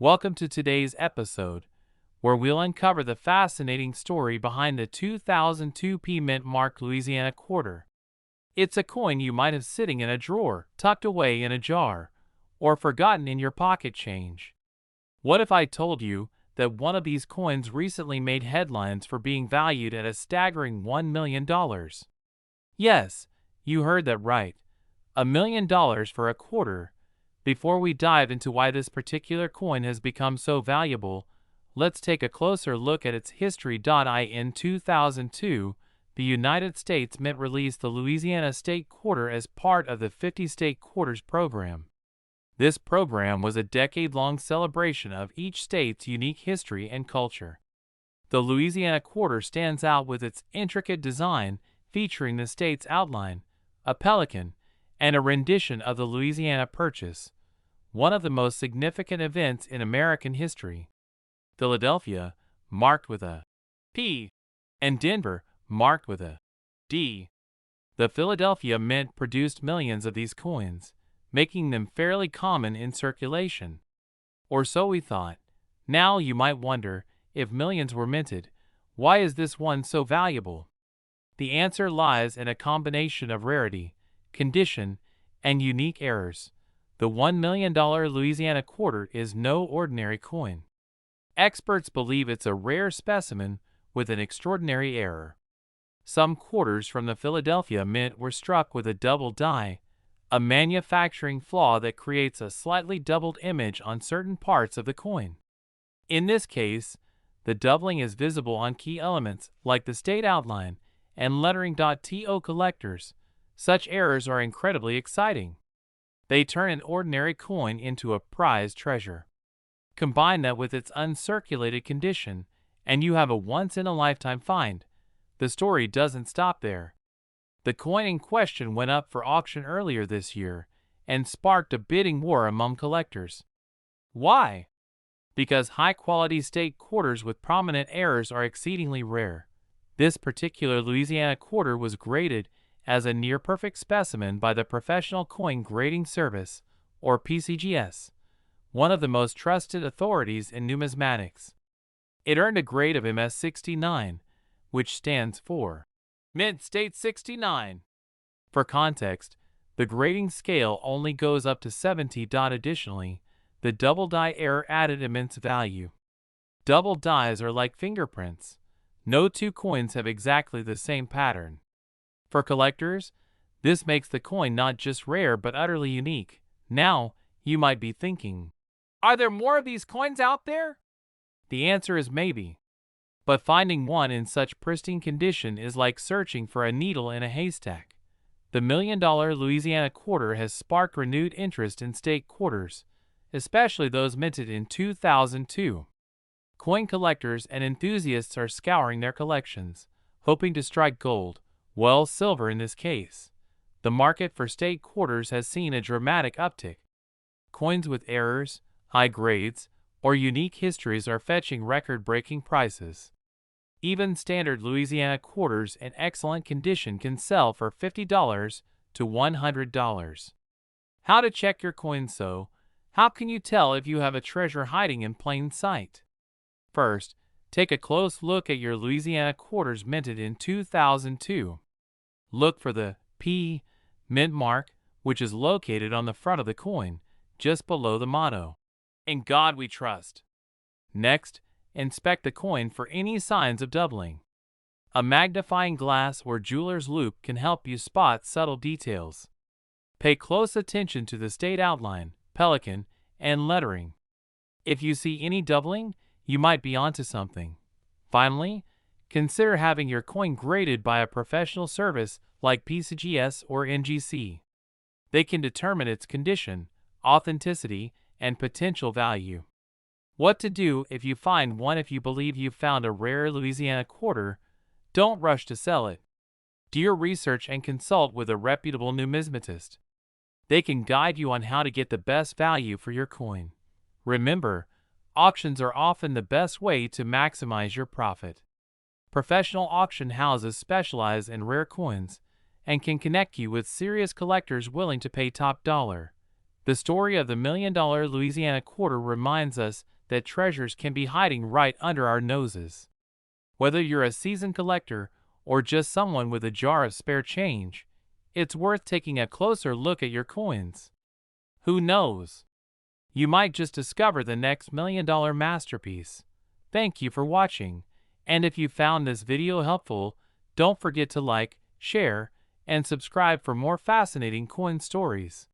Welcome to today's episode, where we'll uncover the fascinating story behind the 2002 P Mint marked Louisiana quarter. It's a coin you might have sitting in a drawer, tucked away in a jar, or forgotten in your pocket change. What if I told you that one of these coins recently made headlines for being valued at a staggering $1 million? Yes, you heard that right. $1 million for a quarter. Before we dive into why this particular coin has become so valuable, let's take a closer look at its history. In 2002, the United States Mint released the Louisiana State Quarter as part of the 50 State Quarters program. This program was a decade-long celebration of each state's unique history and culture. The Louisiana Quarter stands out with its intricate design, featuring the state's outline, a pelican, and a rendition of the Louisiana Purchase, one of the most significant events in American history. Philadelphia, marked with a P, and Denver, marked with a D. The Philadelphia Mint produced millions of these coins, making them fairly common in circulation. Or so we thought. Now you might wonder, if millions were minted, why is this one so valuable? The answer lies in a combination of rarity, condition, and unique errors. The $1 million Louisiana quarter is no ordinary coin. Experts believe it's a rare specimen with an extraordinary error. Some quarters from the Philadelphia Mint were struck with a double die, a manufacturing flaw that creates a slightly doubled image on certain parts of the coin. In this case, the doubling is visible on key elements like the state outline and lettering. To collectors, such errors are incredibly exciting. They turn an ordinary coin into a prized treasure. Combine that with its uncirculated condition, and you have a once-in-a-lifetime find. The story doesn't stop there. The coin in question went up for auction earlier this year and sparked a bidding war among collectors. Why? Because high-quality state quarters with prominent errors are exceedingly rare. This particular Louisiana quarter was graded as a near-perfect specimen by the Professional Coin Grading Service, or PCGS, one of the most trusted authorities in numismatics. It earned a grade of MS 69, which stands for Mint State 69. For context, the grading scale only goes up to 70. Additionally, the double die error added immense value. Double dies are like fingerprints. No two coins have exactly the same pattern. For collectors, this makes the coin not just rare but utterly unique. Now, you might be thinking, are there more of these coins out there? The answer is maybe. But finding one in such pristine condition is like searching for a needle in a haystack. The $1 million Louisiana quarter has sparked renewed interest in state quarters, especially those minted in 2002. Coin collectors and enthusiasts are scouring their collections, hoping to strike gold, well, silver in this case. The market for state quarters has seen a dramatic uptick. Coins with errors, high grades, or unique histories are fetching record-breaking prices. Even standard Louisiana quarters in excellent condition can sell for $50 to $100. How to check your coins? So, how can you tell if you have a treasure hiding in plain sight? First, take a close look at your Louisiana quarters minted in 2002. Look for the P Mint mark, which is located on the front of the coin, just below the motto, "In God We Trust." Next, inspect the coin for any signs of doubling. A magnifying glass or jeweler's loupe can help you spot subtle details. Pay close attention to the state outline, pelican, and lettering. If you see any doubling, you might be onto something. Finally, consider having your coin graded by a professional service like PCGS or NGC. They can determine its condition, authenticity, and potential value. What to do if you find one? If you believe you've found a rare Louisiana quarter, don't rush to sell it. Do your research and consult with a reputable numismatist. They can guide you on how to get the best value for your coin. Remember, auctions are often the best way to maximize your profit. Professional auction houses specialize in rare coins and can connect you with serious collectors willing to pay top dollar. The story of the $1,000,000 Louisiana quarter reminds us that treasures can be hiding right under our noses. Whether you're a seasoned collector or just someone with a jar of spare change, it's worth taking a closer look at your coins. Who knows? You might just discover the next $1,000,000 masterpiece. Thank you for watching, and if you found this video helpful, don't forget to like, share, and subscribe for more fascinating coin stories.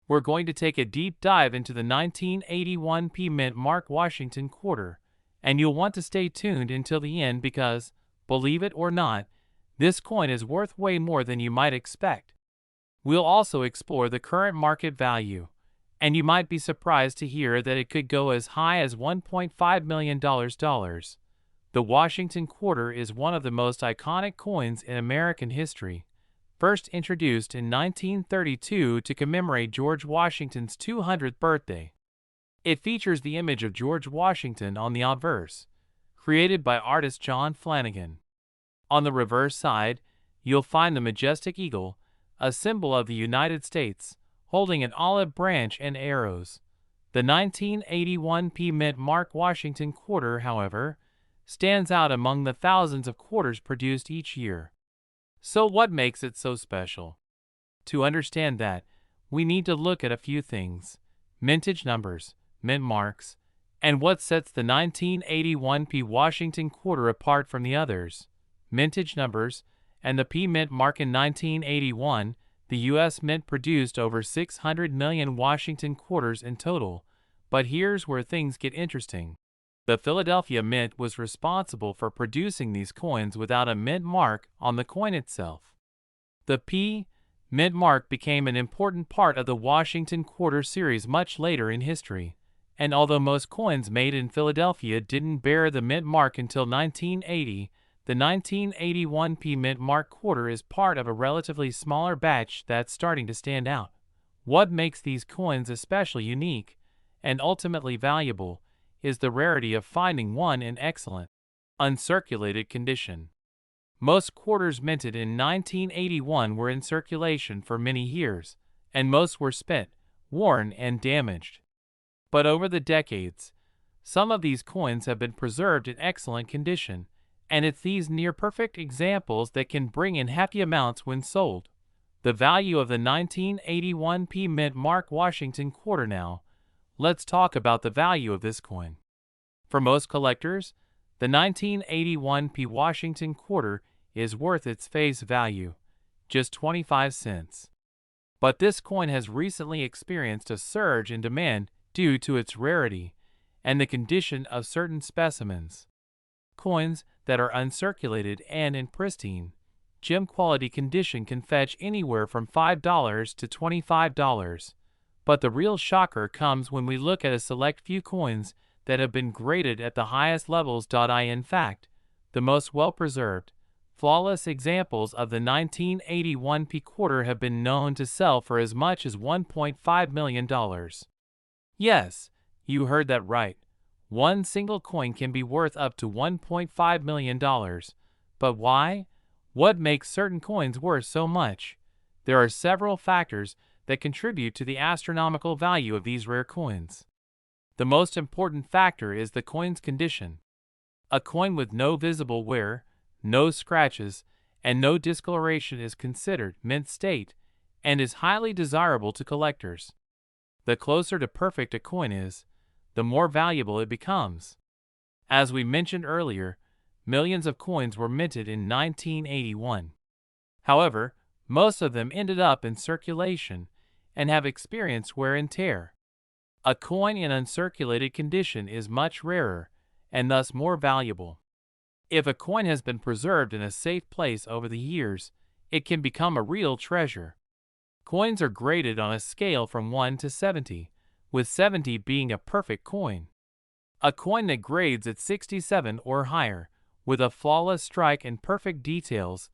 We're going to take a deep dive into the 1981 P Mint Mark Washington quarter, and you'll want to stay tuned until the end because, believe it or not, this coin is worth way more than you might expect. We'll also explore the current market value, and you might be surprised to hear that it could go as high as $1.5 million. The Washington quarter is one of the most iconic coins in American history. First introduced in 1932 to commemorate George Washington's 200th birthday. It features the image of George Washington on the obverse, created by artist John Flanagan. On the reverse side, you'll find the majestic eagle, a symbol of the United States, holding an olive branch and arrows. The 1981 P Mint Mark Washington quarter, however, stands out among the thousands of quarters produced each year. So what makes it so special? To understand that, we need to look at a few things: mintage numbers, mint marks, and what sets the 1981 P Washington quarter apart from the others. Mintage numbers and the P Mint mark. In 1981, the U.S. Mint produced over 600 million Washington quarters in total, but here's where things get interesting. The Philadelphia Mint was responsible for producing these coins without a mint mark on the coin itself. The P Mint mark became an important part of the Washington quarter series much later in history, and although most coins made in Philadelphia didn't bear the mint mark until 1980, the 1981 P Mint mark quarter is part of a relatively smaller batch that's starting to stand out. What makes these coins especially unique and ultimately valuable is the rarity of finding one in excellent, uncirculated condition. Most quarters minted in 1981 were in circulation for many years, and most were spent, worn, and damaged. But over the decades, some of these coins have been preserved in excellent condition, and it's these near-perfect examples that can bring in hefty amounts when sold. The value of the 1981 P Mint Mark Washington quarter now. Let's talk about the value of this coin. For most collectors, the 1981 P Washington quarter is worth its face value, just 25 cents. But this coin has recently experienced a surge in demand due to its rarity and the condition of certain specimens. Coins that are uncirculated and in pristine, gem-quality condition can fetch anywhere from $5 to $25. But the real shocker comes when we look at a select few coins that have been graded at the highest levels. In fact, the most well-preserved, flawless examples of the 1981 P quarter have been known to sell for as much as $1.5 million. Yes, you heard that right. One single coin can be worth up to $1.5 million. But why? What makes certain coins worth so much? There are several factors that contribute to the astronomical value of these rare coins. The most important factor is the coin's condition. A coin with no visible wear, no scratches, and no discoloration is considered mint state and is highly desirable to collectors. The closer to perfect a coin is, the more valuable it becomes. As we mentioned earlier, millions of coins were minted in 1981. However, most of them ended up in circulation and have experienced wear and tear. A coin in uncirculated condition is much rarer and thus more valuable. If a coin has been preserved in a safe place over the years, it can become a real treasure. Coins are graded on a scale from 1 to 70, with 70 being a perfect coin. A coin that grades at 67 or higher, with a flawless strike and perfect details,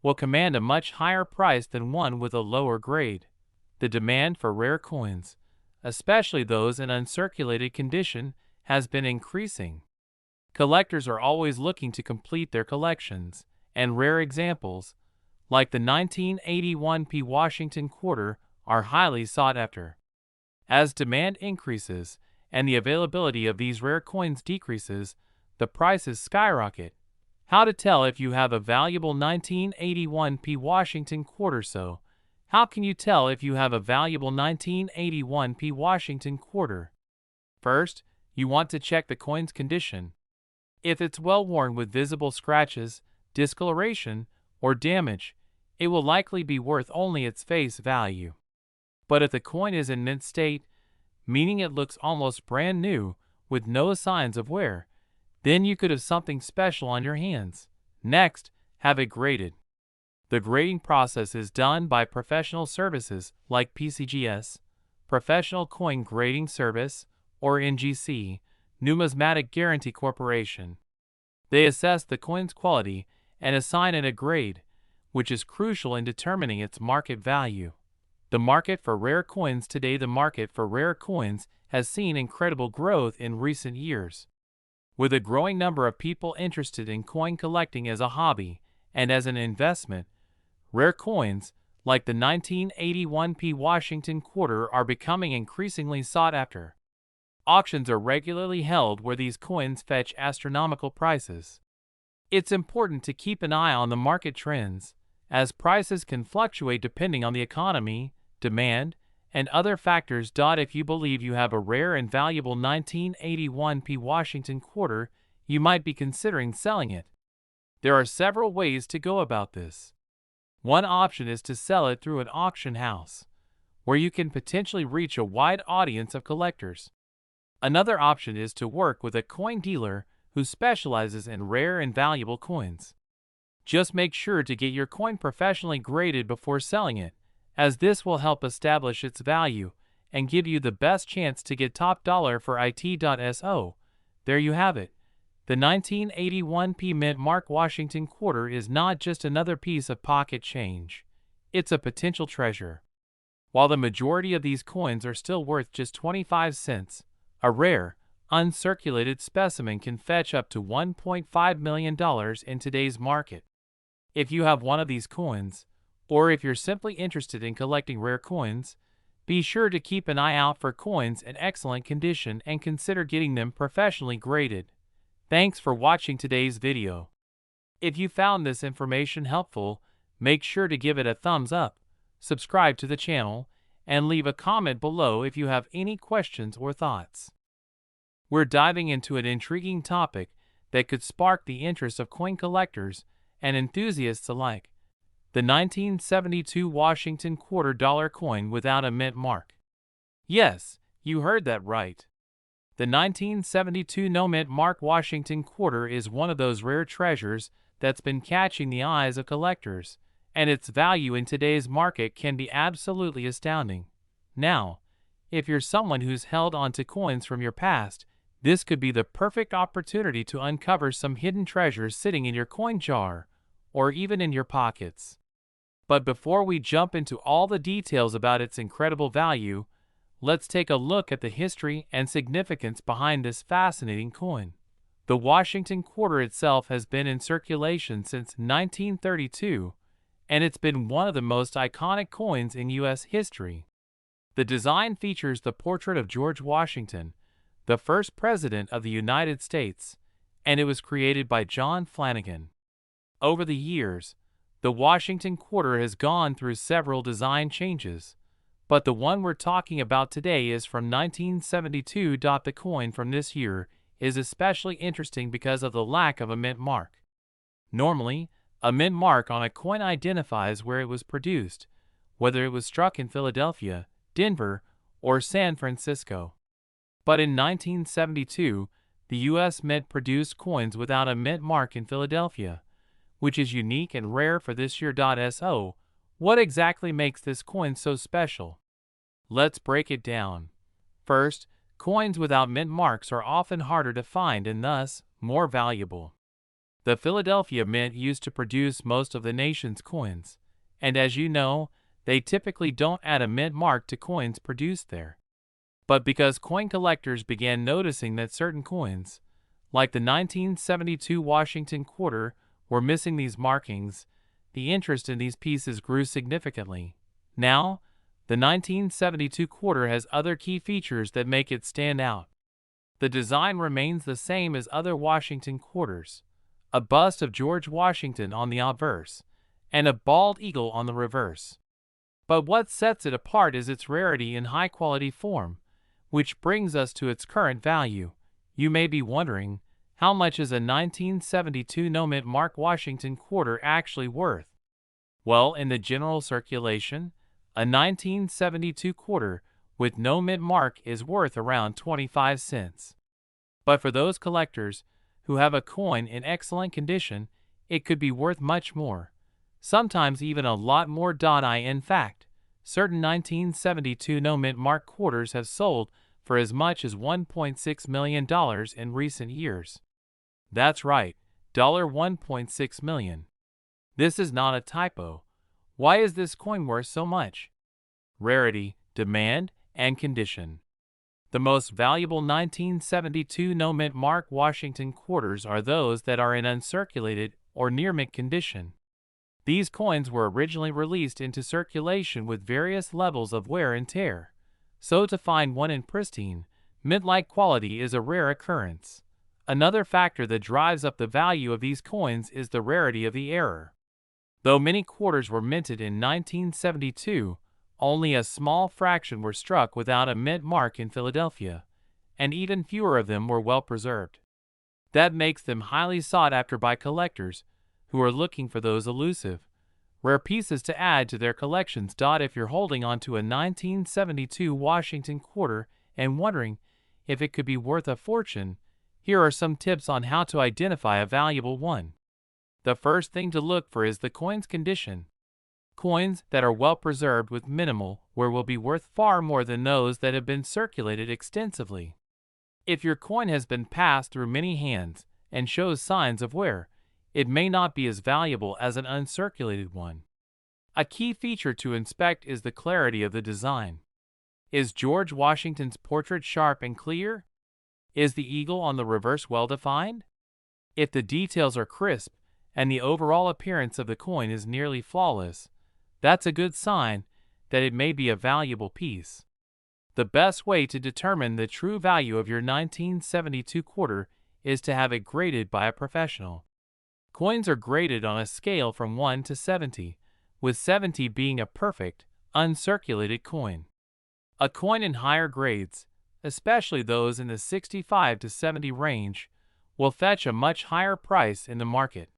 will command a much higher price than one with a lower grade. The demand for rare coins, especially those in uncirculated condition, has been increasing. Collectors are always looking to complete their collections, and rare examples, like the 1981 P Washington quarter, are highly sought after. As demand increases and the availability of these rare coins decreases, the prices skyrocket. How to tell if you have a valuable 1981p Washington quarter? So, how can you tell if you have a valuable 1981p Washington quarter? First, you want to check the coin's condition. If it's well worn with visible scratches, discoloration, or damage, it will likely be worth only its face value. But if the coin is in mint state, meaning it looks almost brand new with no signs of wear, then you could have something special on your hands. Next, have it graded. The grading process is done by professional services like PCGS, Professional Coin Grading Service, or NGC, Numismatic Guarantee Corporation. They assess the coin's quality and assign it a grade, which is crucial in determining its market value. The market for rare coins today. The market for rare coins has seen incredible growth in recent years. With a growing number of people interested in coin collecting as a hobby and as an investment, rare coins, like the 1981p Washington quarter, are becoming increasingly sought after. Auctions are regularly held where these coins fetch astronomical prices. It's important to keep an eye on the market trends, as prices can fluctuate depending on the economy, demand, and other factors. If you believe you have a rare and valuable 1981p Washington quarter, you might be considering selling it. There are several ways to go about this. One option is to sell it through an auction house, where you can potentially reach a wide audience of collectors. Another option is to work with a coin dealer who specializes in rare and valuable coins. Just make sure to get your coin professionally graded before selling it, as this will help establish its value and give you the best chance to get top dollar for it. There you have it. The 1981p Mint Mark Washington quarter is not just another piece of pocket change. It's a potential treasure. While the majority of these coins are still worth just 25 cents, a rare, uncirculated specimen can fetch up to $1.5 million in today's market. If you have one of these coins, or if you're simply interested in collecting rare coins, be sure to keep an eye out for coins in excellent condition and consider getting them professionally graded. Thanks for watching today's video. If you found this information helpful, make sure to give it a thumbs up, subscribe to the channel, and leave a comment below if you have any questions or thoughts. We're diving into an intriguing topic that could spark the interest of coin collectors and enthusiasts alike: the 1972 Washington $quarter coin without a mint mark. Yes, you heard that right. The 1972 no mint mark Washington quarter is one of those rare treasures that's been catching the eyes of collectors, and its value in today's market can be absolutely astounding. Now, if you're someone who's held onto coins from your past, this could be the perfect opportunity to uncover some hidden treasures sitting in your coin jar, or even in your pockets. But before we jump into all the details about its incredible value, let's take a look at the history and significance behind this fascinating coin. The Washington quarter itself has been in circulation since 1932, and it's been one of the most iconic coins in U.S. history. The design features the portrait of George Washington, the first president of the United States, and it was created by John Flanagan. Over the years, the Washington quarter has gone through several design changes, but the one we're talking about today is from 1972. The coin from this year is especially interesting because of the lack of a mint mark. Normally, a mint mark on a coin identifies where it was produced, whether it was struck in Philadelphia, Denver, or San Francisco. But in 1972, the U.S. Mint produced coins without a mint mark in Philadelphia, which is unique and rare for this year. So, what exactly makes this coin so special? Let's break it down. First, coins without mint marks are often harder to find and thus more valuable. The Philadelphia Mint used to produce most of the nation's coins, and as you know, they typically don't add a mint mark to coins produced there. But because coin collectors began noticing that certain coins, like the 1972 Washington quarter, were missing these markings, the interest in these pieces grew significantly. Now, the The 1972 quarter has other key features that make it stand out. The design remains the same as other Washington quarters: a bust of George Washington on the obverse, and a bald eagle on the reverse. But what sets it apart is its rarity and high-quality form, which brings us to its current value. You may be wondering, how much is a 1972 no-mint Mark Washington quarter actually worth? Well, in the general circulation, a 1972 quarter with no mint mark is worth around 25 cents. But for those collectors who have a coin in excellent condition, it could be worth much more, sometimes even a lot more. In fact, certain 1972 no mint mark quarters have sold for as much as $1.6 million in recent years. That's right, $1.6 million. This is not a typo. Why is this coin worth so much? Rarity, demand, and condition. The most valuable 1972 no-mint Mark Washington quarters are those that are in uncirculated or near-mint condition. These coins were originally released into circulation with various levels of wear and tear, so to find one in pristine, mint-like quality is a rare occurrence. Another factor that drives up the value of these coins is the rarity of the error. Though many quarters were minted in 1972, only a small fraction were struck without a mint mark in Philadelphia, and even fewer of them were well preserved. That makes them highly sought after by collectors who are looking for those elusive, rare pieces to add to their collections. If you're holding on to a 1972 Washington quarter and wondering if it could be worth a fortune, here are some tips on how to identify a valuable one. The first thing to look for is the coin's condition. Coins that are well preserved with minimal wear will be worth far more than those that have been circulated extensively. If your coin has been passed through many hands and shows signs of wear, it may not be as valuable as an uncirculated one. A key feature to inspect is the clarity of the design. Is George Washington's portrait sharp and clear? Is the eagle on the reverse well defined? If the details are crisp and the overall appearance of the coin is nearly flawless, that's a good sign that it may be a valuable piece. The best way to determine the true value of your 1972 quarter is to have it graded by a professional. Coins are graded on a scale from 1 to 70, with 70 being a perfect, uncirculated coin. A coin in higher grades, especially those in the 65 to 70 range, will fetch a much higher price in the market.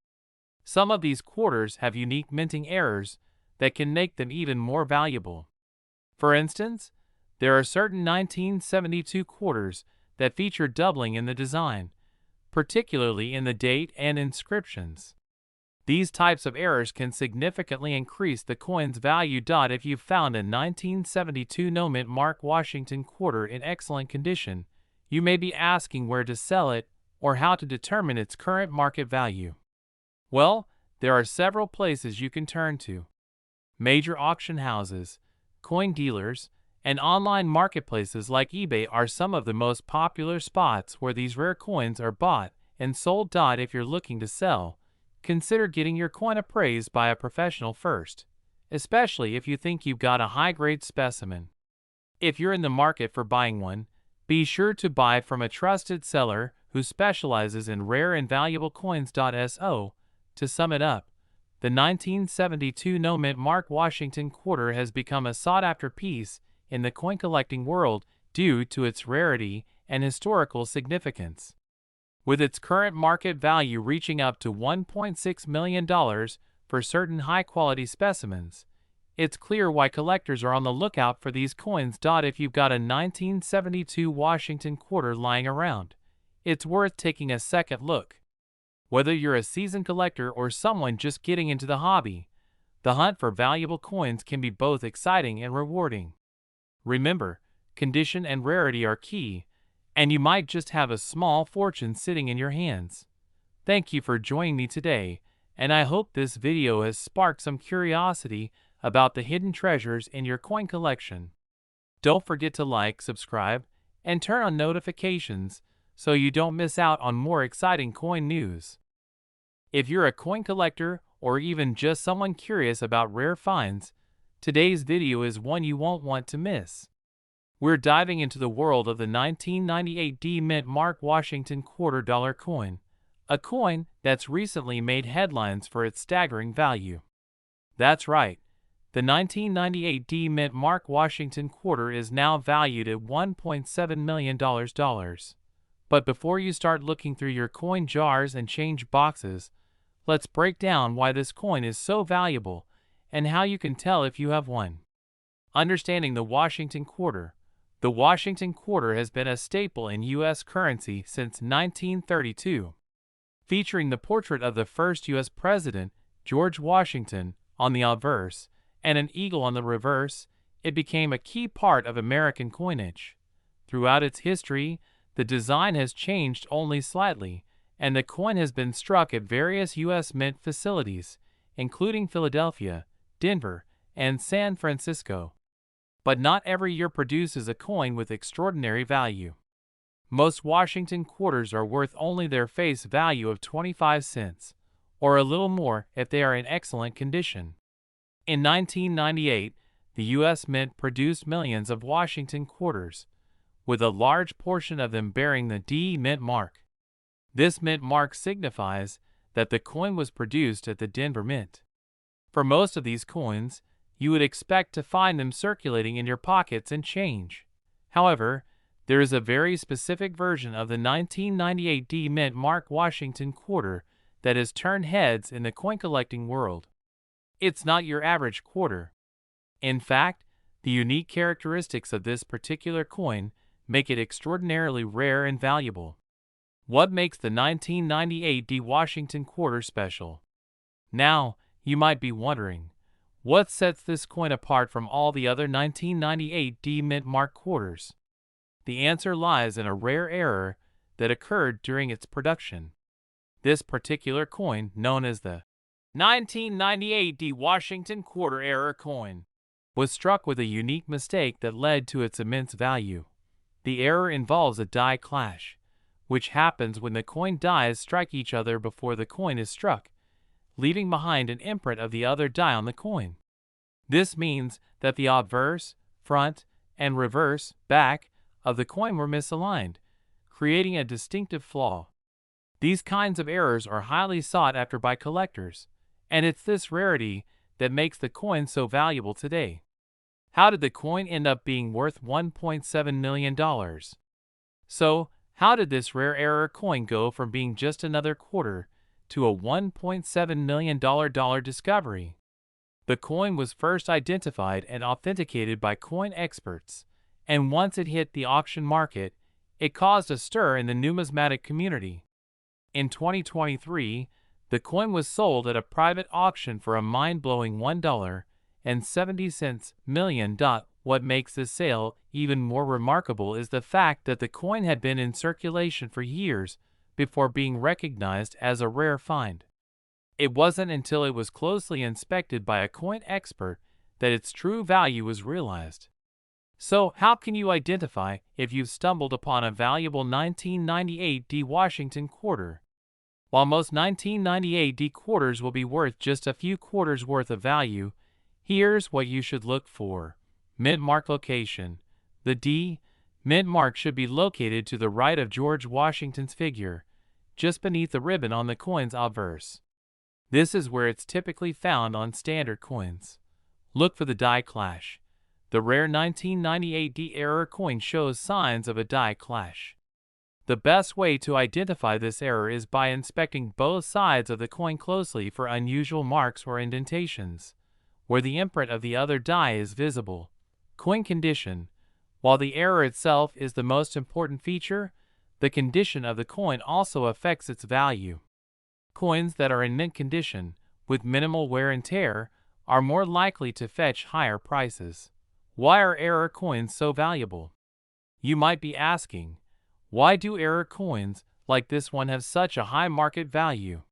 Some of these quarters have unique minting errors that can make them even more valuable. For instance, there are certain 1972 quarters that feature doubling in the design, particularly in the date and inscriptions. These types of errors can significantly increase the coin's value. If you found a 1972 no-mint Mark Washington quarter in excellent condition, you may be asking where to sell it or how to determine its current market value. Well, there are several places you can turn to. Major auction houses, coin dealers, and online marketplaces like eBay are some of the most popular spots where these rare coins are bought and sold. If you're looking to sell, consider getting your coin appraised by a professional first, especially if you think you've got a high-grade specimen. If you're in the market for buying one, be sure to buy from a trusted seller who specializes in rare and valuable coins. To sum it up, the 1972 no-mint Mark Washington quarter has become a sought-after piece in the coin collecting world due to its rarity and historical significance. With its current market value reaching up to $1.6 million for certain high-quality specimens, it's clear why collectors are on the lookout for these coins. If you've got a 1972 Washington quarter lying around, it's worth taking a second look. Whether you're a seasoned collector or someone just getting into the hobby, the hunt for valuable coins can be both exciting and rewarding. Remember, condition and rarity are key, and you might just have a small fortune sitting in your hands. Thank you for joining me today, and I hope this video has sparked some curiosity about the hidden treasures in your coin collection. Don't forget to like, subscribe, and turn on notifications so you don't miss out on more exciting coin news. If you're a coin collector or even just someone curious about rare finds, Today's video is one you won't want to miss. We're diving into the world of the 1998 D Mint Mark Washington $quarter coin, a coin that's recently made headlines for its staggering value. That's right, the 1998 D Mint Mark Washington quarter is now valued at $1.7 million. But before you start looking through your coin jars and change boxes, let's break down why this coin is so valuable and how you can tell if you have one. Understanding the Washington quarter. The Washington quarter has been a staple in U.S. currency since 1932. Featuring the portrait of the first U.S. President, George Washington, on the obverse, and an eagle on the reverse, it became a key part of American coinage. Throughout its history, the design has changed only slightly, and the coin has been struck at various U.S. mint facilities, including Philadelphia, Denver, and San Francisco. But not every year produces a coin with extraordinary value. Most Washington quarters are worth only their face value of 25 cents, or a little more if they are in excellent condition. In 1998, the U.S. Mint produced millions of Washington quarters, with a large portion of them bearing the D Mint mark. This mint mark signifies that the coin was produced at the Denver Mint. For most of these coins, you would expect to find them circulating in your pockets and change. However, there is a very specific version of the 1998 D Mint Mark Washington quarter that has turned heads in the coin collecting world. It's not your average quarter. In fact, the unique characteristics of this particular coin make it extraordinarily rare and valuable. What makes the 1998 D Washington quarter special? Now, you might be wondering, what sets this coin apart from all the other 1998 D Mint Mark quarters? The answer lies in a rare error that occurred during its production. This particular coin, known as the 1998 D Washington quarter error coin, was struck with a unique mistake that led to its immense value. The error involves a die clash, which happens when the coin dies strike each other before the coin is struck, leaving behind an imprint of the other die on the coin. This means that the obverse, front, and reverse, back, of the coin were misaligned, creating a distinctive flaw. These kinds of errors are highly sought after by collectors, and it's this rarity that makes the coin so valuable today. How did the coin end up being worth $1.7 million? So, how did this rare error coin go from being just another quarter to a $1.7 million discovery? The coin was first identified and authenticated by coin experts, and once it hit the auction market, it caused a stir in the numismatic community. In 2023, the coin was sold at a private auction for a mind-blowing $1.70 million. What makes this sale even more remarkable is the fact that the coin had been in circulation for years before being recognized as a rare find. It wasn't until it was closely inspected by a coin expert that its true value was realized. So, how can you identify if you've stumbled upon a valuable 1998 D Washington quarter? While most 1998 D quarters will be worth just a few quarters worth of value, here's what you should look for. Mint mark location. The D Mint mark should be located to the right of George Washington's figure, just beneath the ribbon on the coin's obverse. This is where it's typically found on standard coins. Look for the die clash. The rare 1998 D error coin shows signs of a die clash. The best way to identify this error is by inspecting both sides of the coin closely for unusual marks or indentations, where the imprint of the other die is visible. Coin condition. While the error itself is the most important feature, the condition of the coin also affects its value. Coins that are in mint condition, with minimal wear and tear, are more likely to fetch higher prices. Why are error coins so valuable? You might be asking, why do error coins like this one have such a high market value?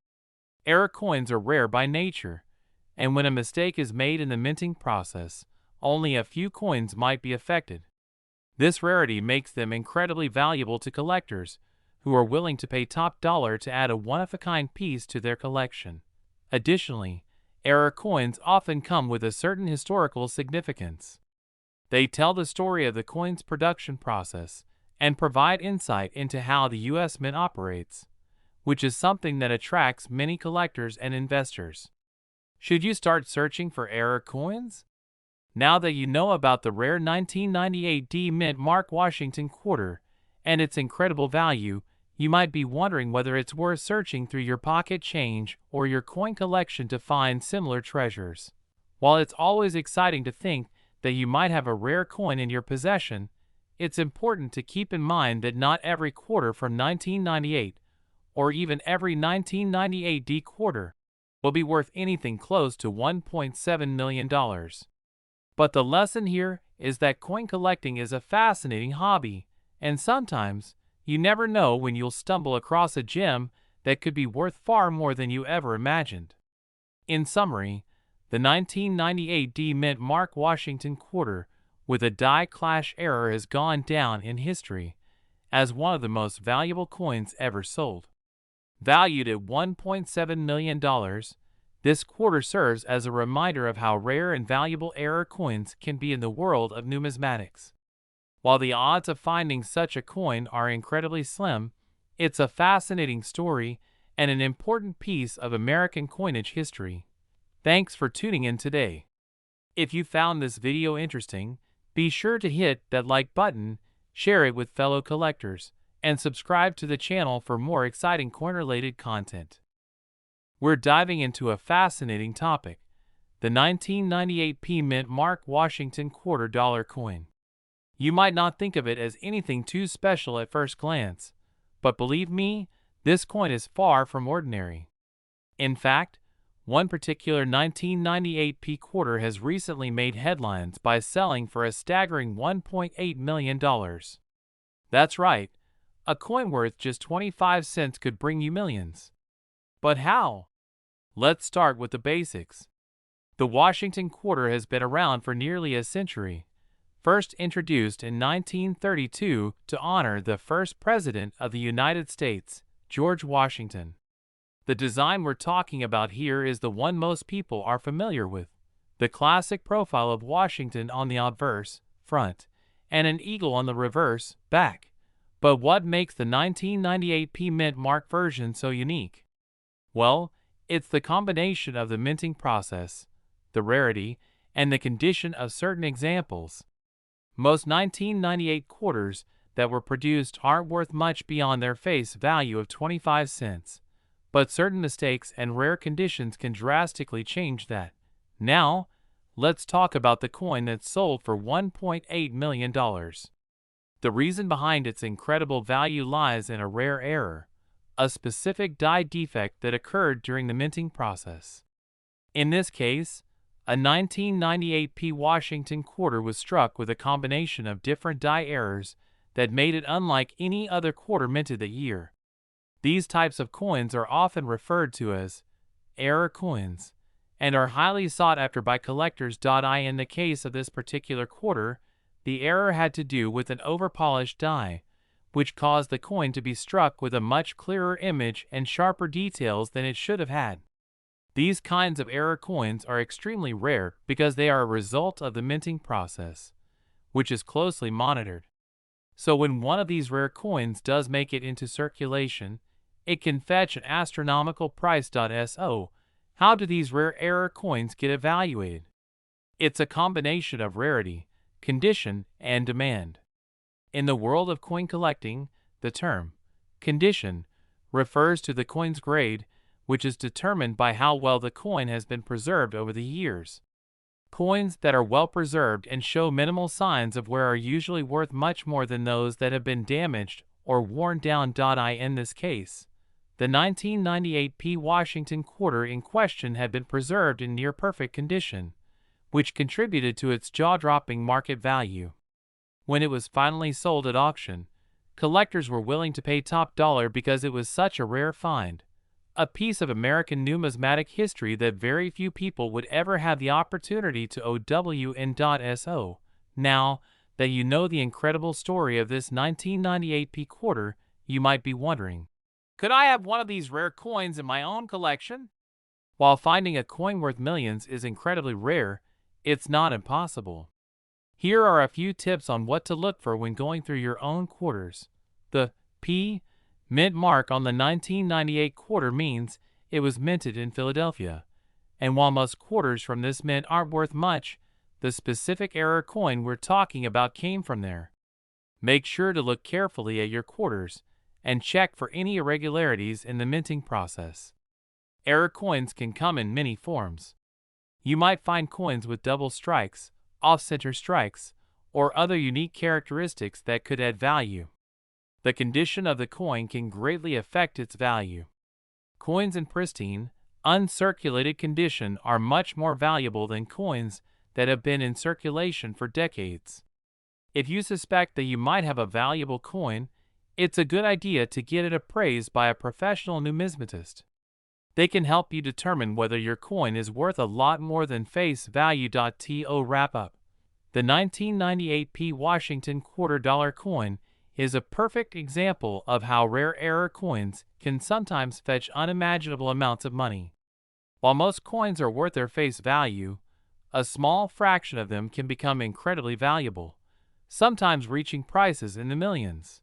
Error coins are rare by nature, and when a mistake is made in the minting process, only a few coins might be affected. This rarity makes them incredibly valuable to collectors who are willing to pay top dollar to add a one-of-a-kind piece to their collection. Additionally, Era coins often come with a certain historical significance. They tell the story of the coin's production process and provide insight into how the U.S. Mint operates, which is something that attracts many collectors and investors. Should you start searching for era coins? Now that you know about the rare 1998 D Mint Mark Washington quarter and its incredible value, you might be wondering whether it's worth searching through your pocket change or your coin collection to find similar treasures. While it's always exciting to think that you might have a rare coin in your possession, it's important to keep in mind that not every quarter from 1998, or even every 1998 D quarter, will be worth anything close to $1.7 million. But the lesson here is that coin collecting is a fascinating hobby, and sometimes you never know when you'll stumble across a gem that could be worth far more than you ever imagined. In summary, the 1998 D Mint Mark Washington quarter with a die clash error has gone down in history as one of the most valuable coins ever sold. Valued at $1.7 million, this quarter serves as a reminder of how rare and valuable error coins can be in the world of numismatics. While the odds of finding such a coin are incredibly slim, it's a fascinating story and an important piece of American coinage history. Thanks for tuning in today. If you found this video interesting, be sure to hit that like button, share it with fellow collectors, and subscribe to the channel for more exciting coin-related content. We're diving into a fascinating topic, the 1998 P Mint Mark Washington $quarter coin. You might not think of it as anything too special at first glance, but believe me, this coin is far from ordinary. In fact, one particular 1998 P quarter has recently made headlines by selling for a staggering $1.8 million. That's right, a coin worth just 25 cents could bring you millions. But how? Let's start with the basics. The Washington quarter has been around for nearly a century. First introduced in 1932 to honor the first president of the United States, George Washington. The design we're talking about here is the one most people are familiar with, the classic profile of Washington on the obverse, front, and an eagle on the reverse, back. But what makes the 1998 P Mint Mark version so unique? Well, it's the combination of the minting process, the rarity, and the condition of certain examples. Most 1998 quarters that were produced aren't worth much beyond their face value of 25 cents, but certain mistakes and rare conditions can drastically change that. Now, let's talk about the coin that sold for $1.8 million. The reason behind its incredible value lies in a rare error, a specific die defect that occurred during the minting process. In this case, a 1998 P Washington quarter was struck with a combination of different die errors that made it unlike any other quarter minted that year. These types of coins are often referred to as error coins and are highly sought after by collectors. In the case of this particular quarter, the error had to do with an overpolished die, which caused the coin to be struck with a much clearer image and sharper details than it should have had. These kinds of error coins are extremely rare because they are a result of the minting process, which is closely monitored. So when one of these rare coins does make it into circulation, it can fetch an astronomical price. So, how do these rare error coins get evaluated? It's a combination of rarity, condition, and demand. In the world of coin collecting, the term condition refers to the coin's grade, which is determined by how well the coin has been preserved over the years. Coins that are well preserved and show minimal signs of wear are usually worth much more than those that have been damaged or worn down. In this case, the 1998 P Washington quarter in question had been preserved in near perfect condition, which contributed to its jaw-dropping market value. When it was finally sold at auction, collectors were willing to pay top dollar because it was such a rare find, a piece of American numismatic history that very few people would ever have the opportunity to own. So, now that you know the incredible story of this 1998 P quarter, you might be wondering, could I have one of these rare coins in my own collection? While finding a coin worth millions is incredibly rare, it's not impossible. Here are a few tips on what to look for when going through your own quarters. The P mint mark on the 1998 quarter means it was minted in Philadelphia. And while most quarters from this mint aren't worth much, the specific error coin we're talking about came from there. Make sure to look carefully at your quarters and check for any irregularities in the minting process. Error coins can come in many forms. You might find coins with double strikes, off-center strikes, or other unique characteristics that could add value. The condition of the coin can greatly affect its value. Coins in pristine, uncirculated condition are much more valuable than coins that have been in circulation for decades. If you suspect that you might have a valuable coin, it's a good idea to get it appraised by a professional numismatist. They can help you determine whether your coin is worth a lot more than face value. To wrap up, the 1998 P Washington $quarter coin is a perfect example of how rare error coins can sometimes fetch unimaginable amounts of money. While most coins are worth their face value, a small fraction of them can become incredibly valuable, sometimes reaching prices in the millions.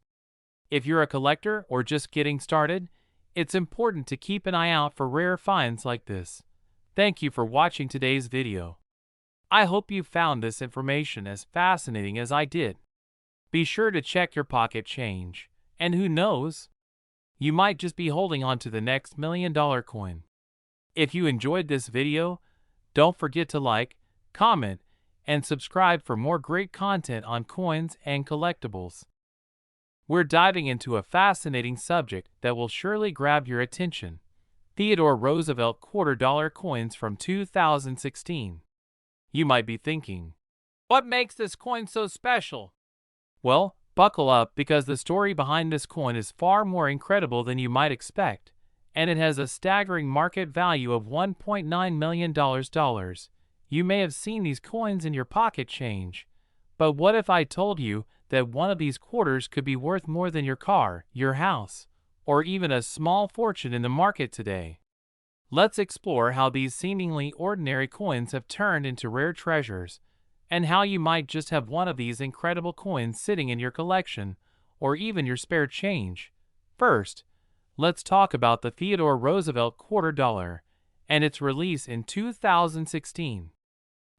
If you're a collector or just getting started, it's important to keep an eye out for rare finds like this. Thank you for watching today's video. I hope you found this information as fascinating as I did. Be sure to check your pocket change, and who knows, you might just be holding on to the next $1 million coin. If you enjoyed this video, don't forget to like, comment, and subscribe for more great content on coins and collectibles. We're diving into a fascinating subject that will surely grab your attention: Theodore Roosevelt $quarter coins from 2016. You might be thinking, what makes this coin so special? Well, buckle up, because the story behind this coin is far more incredible than you might expect, and it has a staggering market value of $1.9 million. You may have seen these coins in your pocket change, but what if I told you that one of these quarters could be worth more than your car, your house, or even a small fortune in the market today? Let's explore how these seemingly ordinary coins have turned into rare treasures, and how you might just have one of these incredible coins sitting in your collection, or even your spare change. First, let's talk about the Theodore Roosevelt $quarter and its release in 2016.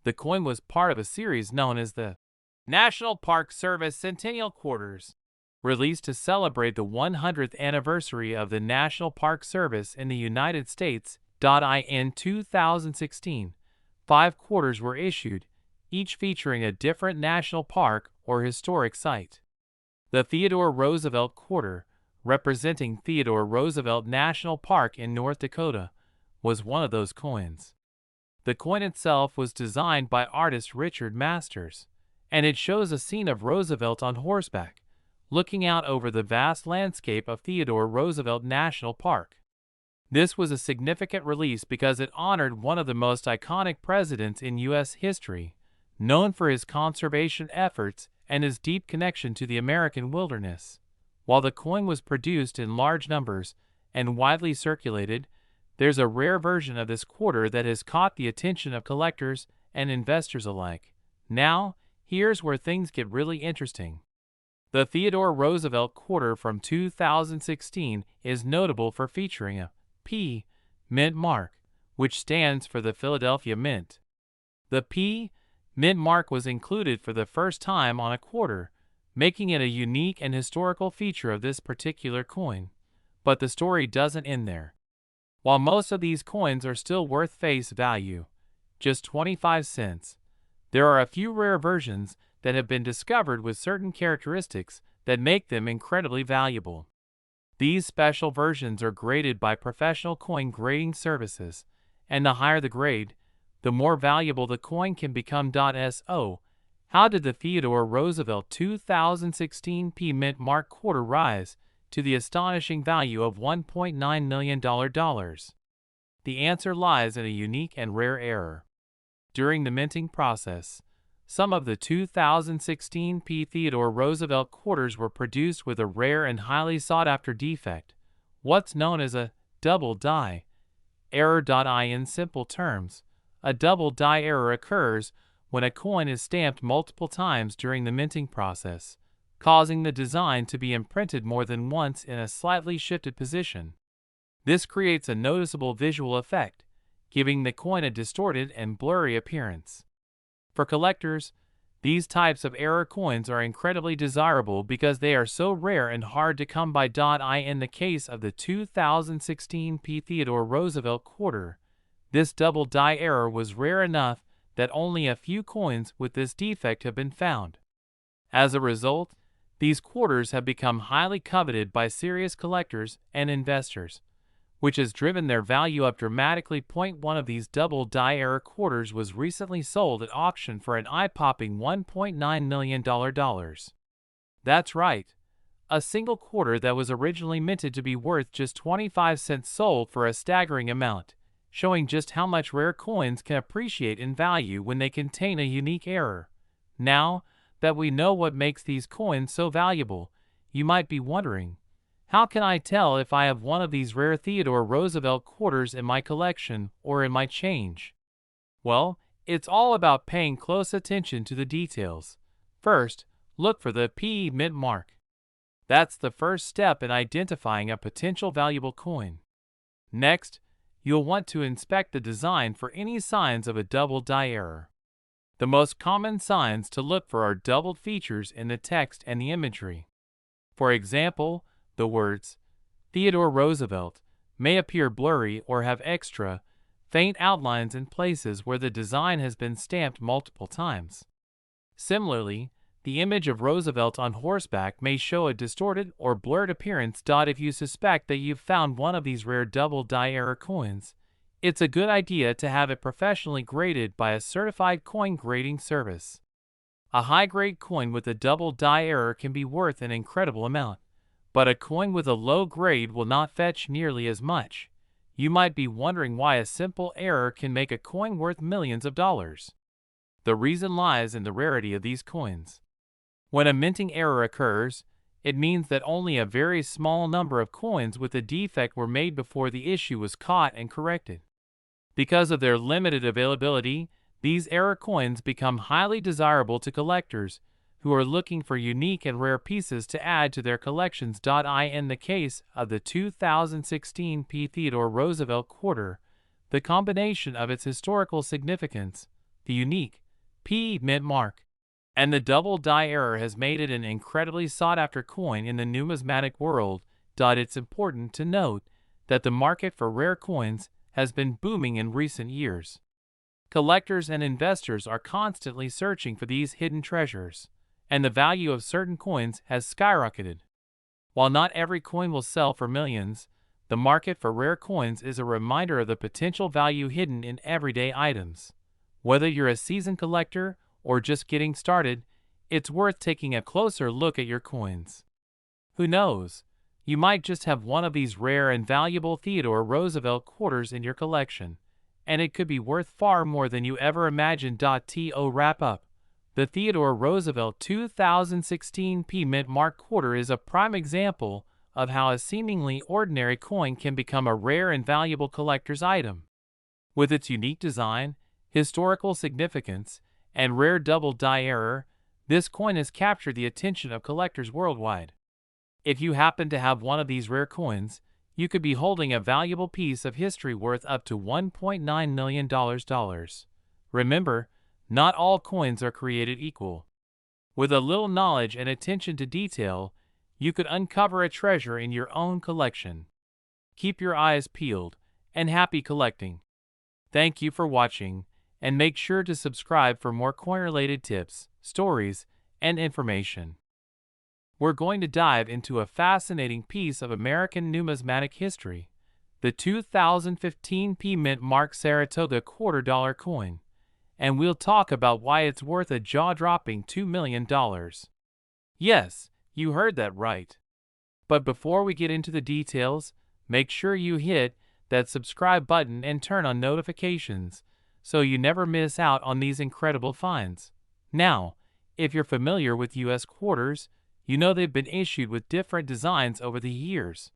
The coin was part of a series known as the National Park Service Centennial Quarters, released to celebrate the 100th anniversary of the National Park Service in the United States. In 2016, 5 quarters were issued, each featuring a different national park or historic site. The Theodore Roosevelt $quarter, representing Theodore Roosevelt National Park in North Dakota, was one of those coins. The coin itself was designed by artist Richard Masters, and it shows a scene of Roosevelt on horseback, looking out over the vast landscape of Theodore Roosevelt National Park. This was a significant release because it honored one of the most iconic presidents in U.S. history, known for his conservation efforts and his deep connection to the American wilderness. While the coin was produced in large numbers and widely circulated, there's a rare version of this quarter that has caught the attention of collectors and investors alike. Now, here's where things get really interesting. The Theodore Roosevelt $quarter from 2016 is notable for featuring a P mint mark, which stands for the Philadelphia Mint. The P mint mark was included for the first time on a quarter, making it a unique and historical feature of this particular coin. But the story doesn't end there. While most of these coins are still worth face value, just 25 cents, there are a few rare versions that have been discovered with certain characteristics that make them incredibly valuable. These special versions are graded by professional coin grading services, and the higher the grade, the more valuable the coin can become. So, how did the Theodore Roosevelt 2016 P mint mark $quarter rise to the astonishing value of $1.9 million? The answer lies in a unique and rare error. During the minting process, some of the 2016 P Theodore Roosevelt quarters were produced with a rare and highly sought-after defect, what's known as a double die, Error. In simple terms, a double die error occurs when a coin is stamped multiple times during the minting process, causing the design to be imprinted more than once in a slightly shifted position. This creates a noticeable visual effect, giving the coin a distorted and blurry appearance. For collectors, these types of error coins are incredibly desirable because they are so rare and hard to come by. In the case of the 2016 Theodore Roosevelt quarter, this double die error was rare enough that only a few coins with this defect have been found. As a result, these quarters have become highly coveted by serious collectors and investors, which has driven their value up dramatically. One of these double die error quarters was recently sold at auction for an eye-popping $1.9 million. That's right, a single quarter that was originally minted to be worth just 25 cents sold for a staggering amount, showing just how much rare coins can appreciate in value when they contain a unique error. Now that we know what makes these coins so valuable, you might be wondering, how can I tell if I have one of these rare Theodore Roosevelt quarters in my collection or in my change? Well, it's all about paying close attention to the details. First, look for the PE mint mark. That's the first step in identifying a potential valuable coin. Next, you'll want to inspect the design for any signs of a double die error. The most common signs to look for are doubled features in the text and the imagery. For example, the words Theodore Roosevelt may appear blurry or have extra, faint outlines in places where the design has been stamped multiple times. Similarly, the image of Roosevelt on horseback may show a distorted or blurred appearance. If you suspect that you've found one of these rare double die error coins, it's a good idea to have it professionally graded by a certified coin grading service. A high-grade coin with a double die error can be worth an incredible amount, but a coin with a low grade will not fetch nearly as much. You might be wondering why a simple error can make a coin worth millions of dollars. The reason lies in the rarity of these coins. When a minting error occurs, it means that only a very small number of coins with a defect were made before the issue was caught and corrected. Because of their limited availability, these error coins become highly desirable to collectors who are looking for unique and rare pieces to add to their collections. In the case of the 2016 Theodore Roosevelt quarter, the combination of its historical significance, the unique PE mint mark, and the double die error has made it an incredibly sought-after coin in the numismatic world. It's important to note that the market for rare coins has been booming in recent years. Collectors and investors are constantly searching for these hidden treasures, and the value of certain coins has skyrocketed. While not every coin will sell for millions, the market for rare coins is a reminder of the potential value hidden in everyday items. Whether you're a seasoned collector or just getting started, it's worth taking a closer look at your coins. Who knows, you might just have one of these rare and valuable Theodore Roosevelt quarters in your collection, and it could be worth far more than you ever imagined. To wrap up, the Theodore Roosevelt 2016 Mint Mark quarter is a prime example of how a seemingly ordinary coin can become a rare and valuable collector's item. With its unique design, historical significance, and rare double die error, this coin has captured the attention of collectors worldwide. If you happen to have one of these rare coins, you could be holding a valuable piece of history worth up to $1.9 million. Remember, not all coins are created equal. With a little knowledge and attention to detail, you could uncover a treasure in your own collection. Keep your eyes peeled, and happy collecting. Thank you for watching, and make sure to subscribe for more coin-related tips, stories, and information. We're going to dive into a fascinating piece of American numismatic history, the 2015 Mint Mark Saratoga $2 coin, and we'll talk about why it's worth a jaw-dropping $2 million. Yes, you heard that right. But before we get into the details, make sure you hit that subscribe button and turn on notifications so you never miss out on these incredible finds. Now, if you're familiar with U.S. quarters, you know they've been issued with different designs over the years.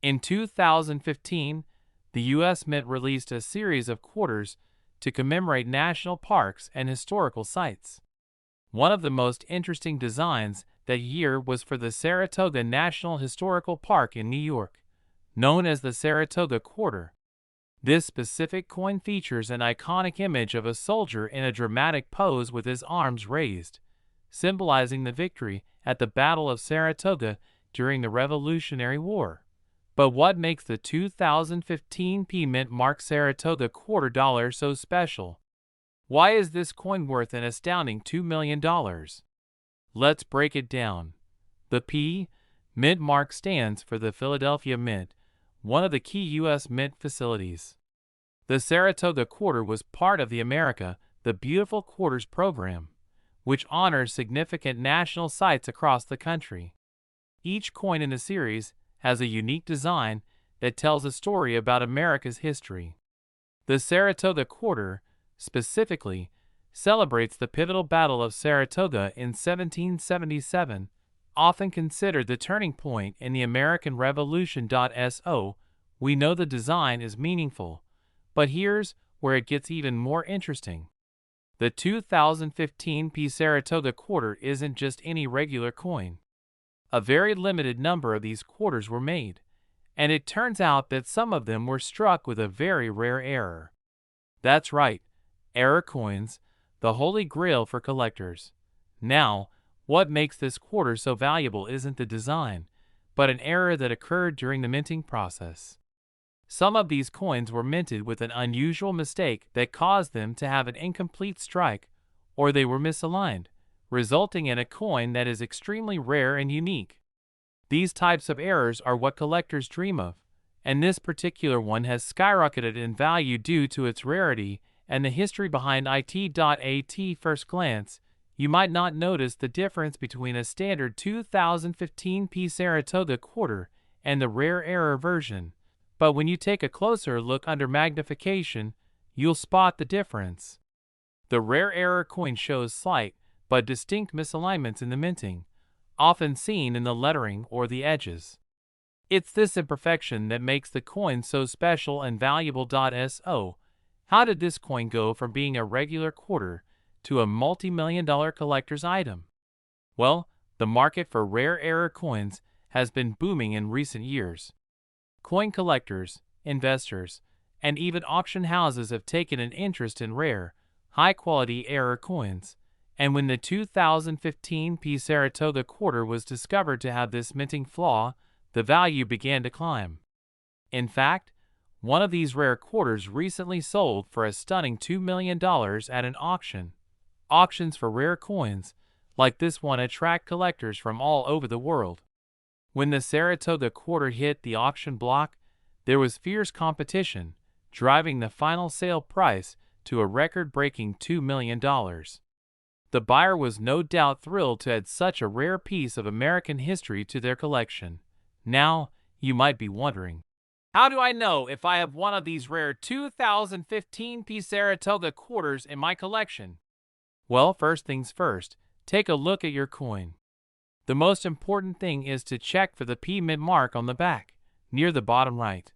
In 2015, the U.S. Mint released a series of quarters to commemorate national parks and historical sites. One of the most interesting designs that year was for the Saratoga National Historical Park in New York, known as the Saratoga Quarter. This specific coin features an iconic image of a soldier in a dramatic pose with his arms raised, symbolizing the victory at the Battle of Saratoga during the Revolutionary War. But what makes the 2015 Mint Mark Saratoga Quarter Dollar so special? Why is this coin worth an astounding $2 million? Let's break it down. The Mint Mark stands for the Philadelphia Mint, one of the key U.S. Mint facilities. The Saratoga Quarter was part of the America the Beautiful Quarters program, which honors significant national sites across the country. Each coin in the series has a unique design that tells a story about America's history. The Saratoga Quarter, specifically, celebrates the pivotal Battle of Saratoga in 1777, often considered the turning point in the American Revolution. We know the design is meaningful, but here's where it gets even more interesting. The 2015 Saratoga Quarter isn't just any regular coin. A very limited number of these quarters were made, and it turns out that some of them were struck with a very rare error. That's right, error coins, the holy grail for collectors. Now, what makes this quarter so valuable isn't the design, but an error that occurred during the minting process. Some of these coins were minted with an unusual mistake that caused them to have an incomplete strike, or they were misaligned, resulting in a coin that is extremely rare and unique. These types of errors are what collectors dream of, and this particular one has skyrocketed in value due to its rarity and the history behind it. At first glance, you might not notice the difference between a standard 2015 Saratoga Quarter and the rare error version, but when you take a closer look under magnification, you'll spot the difference. The rare error coin shows slight but distinct misalignments in the minting, often seen in the lettering or the edges. It's this imperfection that makes the coin so special and valuable. How did this coin go from being a regular quarter to a multi-million-dollar collector's item? Well, the market for rare error coins has been booming in recent years. Coin collectors, investors, and even auction houses have taken an interest in rare, high-quality error coins, and when the 2015 Saratoga Quarter was discovered to have this minting flaw, the value began to climb. In fact, one of these rare quarters recently sold for a stunning $2 million at an auction. Auctions for rare coins, like this one, attract collectors from all over the world. When the Saratoga Quarter hit the auction block, there was fierce competition, driving the final sale price to a record-breaking $2 million. The buyer was no doubt thrilled to add such a rare piece of American history to their collection. Now, you might be wondering, how do I know if I have one of these rare 2015 Saratoga Quarters in my collection? Well, first things first, take a look at your coin. The most important thing is to check for the Mint mark on the back, near the bottom right.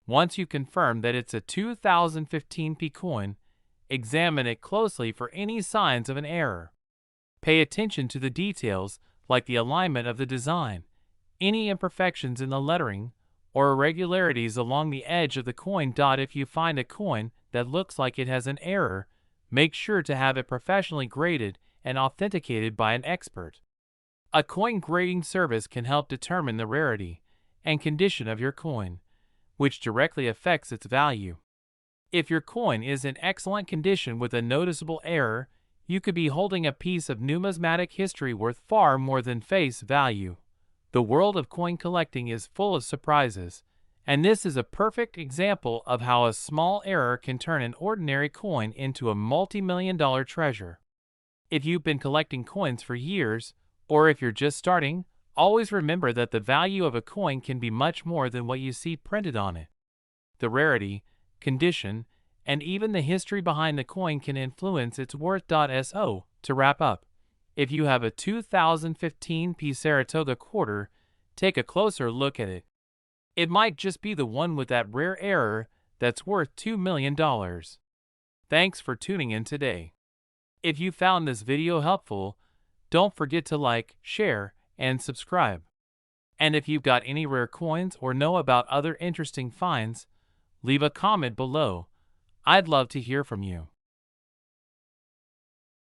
Once you confirm that it's a 2015 coin, examine it closely for any signs of an error. Pay attention to the details like the alignment of the design, any imperfections in the lettering, or irregularities along the edge of the coin. If you find a coin that looks like it has an error, make sure to have it professionally graded and authenticated by an expert. A coin grading service can help determine the rarity and condition of your coin, which directly affects its value. If your coin is in excellent condition with a noticeable error, you could be holding a piece of numismatic history worth far more than face value. The world of coin collecting is full of surprises, and this is a perfect example of how a small error can turn an ordinary coin into a multi-million-dollar treasure. If you've been collecting coins for years, or if you're just starting, always remember that the value of a coin can be much more than what you see printed on it. The rarity, condition, and even the history behind the coin can influence its worth. To wrap up, if you have a 2015 Saratoga Quarter, take a closer look at it. It might just be the one with that rare error that's worth $2 million. Thanks for tuning in today. If you found this video helpful, don't forget to like, share, and subscribe. And if you've got any rare coins or know about other interesting finds, leave a comment below. I'd love to hear from you.